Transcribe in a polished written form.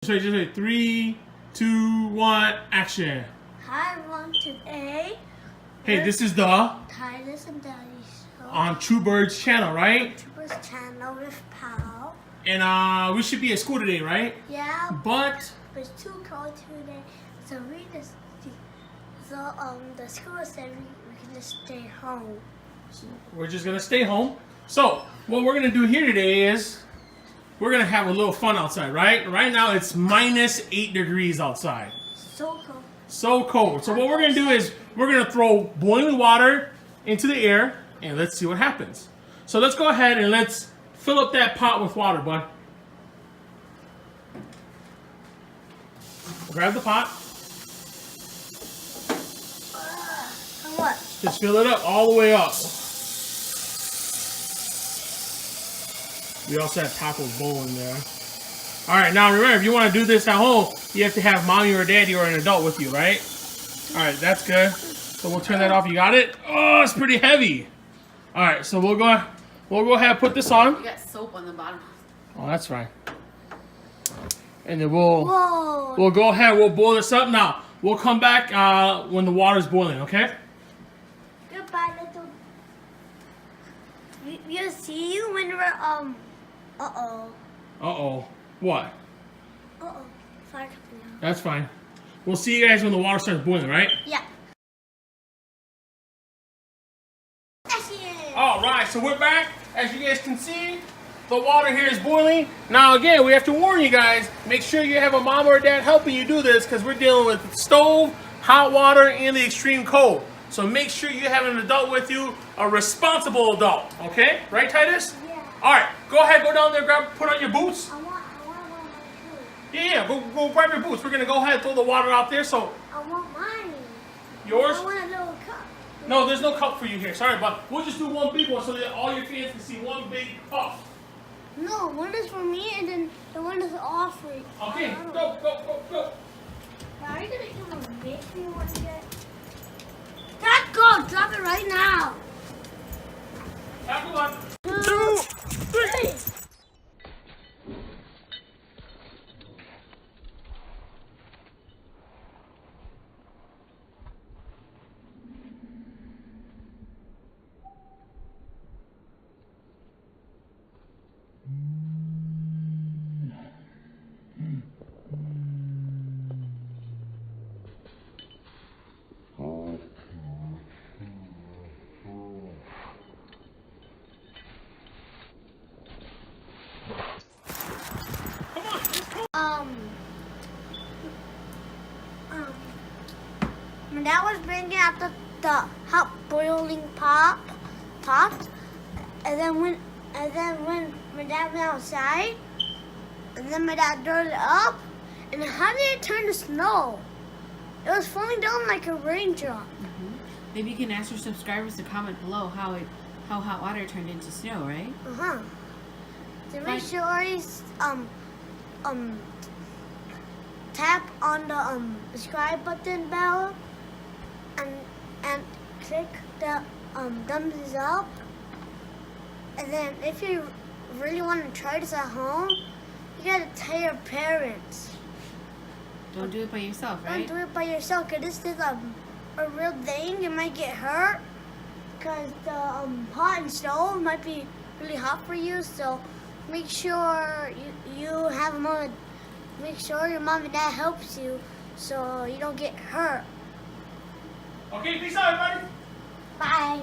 Just wait. 3, 2, 1, action. Hi everyone, today. Hey, this is the Titus and Daddy show on ChooBird's channel, right? ChooBird's channel with Pal. And we should be at school today, right? Yeah. But it's too cold today, so the school said we can just stay home. we're just gonna stay home. So what we're gonna do here today is we're gonna have a little fun outside, right? Right now it's -8 degrees outside. So cold. So cold. So what we're gonna do is we're gonna throw boiling water into the air and let's see what happens. So let's go ahead and let's fill up that pot with water, bud. Grab the pot. And what? Just fill it up all the way up. We also have tacos bowling there. Alright, now remember, if you want to do this at home, you have to have mommy or daddy or an adult with you, right? Alright, that's good. So we'll turn that off. You got it? Oh, it's pretty heavy. Alright, so we'll go ahead and put this on. You got soap on the bottom. Oh, that's fine. And then we'll Whoa. go ahead, we'll boil this up now. We'll come back when the water's boiling, okay? Goodbye, little. We'll see you when we're Uh-oh. What? Fire coming out. That's fine. We'll see you guys when the water starts boiling, right? Yeah. Alright, so we're back. As you guys can see, the water here is boiling. Now again, we have to warn you guys, make sure you have a mom or a dad helping you do this because we're dealing with stove, hot water, and the extreme cold. So make sure you have an adult with you, a responsible adult, okay? Right, Titus? Yeah. Alright, go ahead, go down there, put on your boots. I want one of my shoes. Yeah, go grab your boots. We're gonna go ahead and throw the water out there, so I want mine. yours? I want a little cup. No, there's no cup for you here. Sorry, but we'll just do one big one so that all your fans can see one big cup. No, one is for me and then the one is all for you. Okay, go. Are you gonna even make me one yet? Let's go! Drop it right now! Have a one. 2, 3. My dad was bringing out the hot boiling pot, and then when my dad went outside, and then my dad turned it up, and how did it turn to snow? It was falling down like a raindrop. Maybe you can ask your subscribers to comment below how hot water turned into snow, right? So make sure you tap on the subscribe button bell and click the thumbs up. And then if you really want to try this at home, you gotta tell your parents. Don't do it by yourself, right? Don't do it by yourself, because this is a real thing. You might get hurt because the pot and stove might be really hot for you. So make sure you have make sure your mom and dad helps you so you don't get hurt. Okay, peace out, everybody. Bye.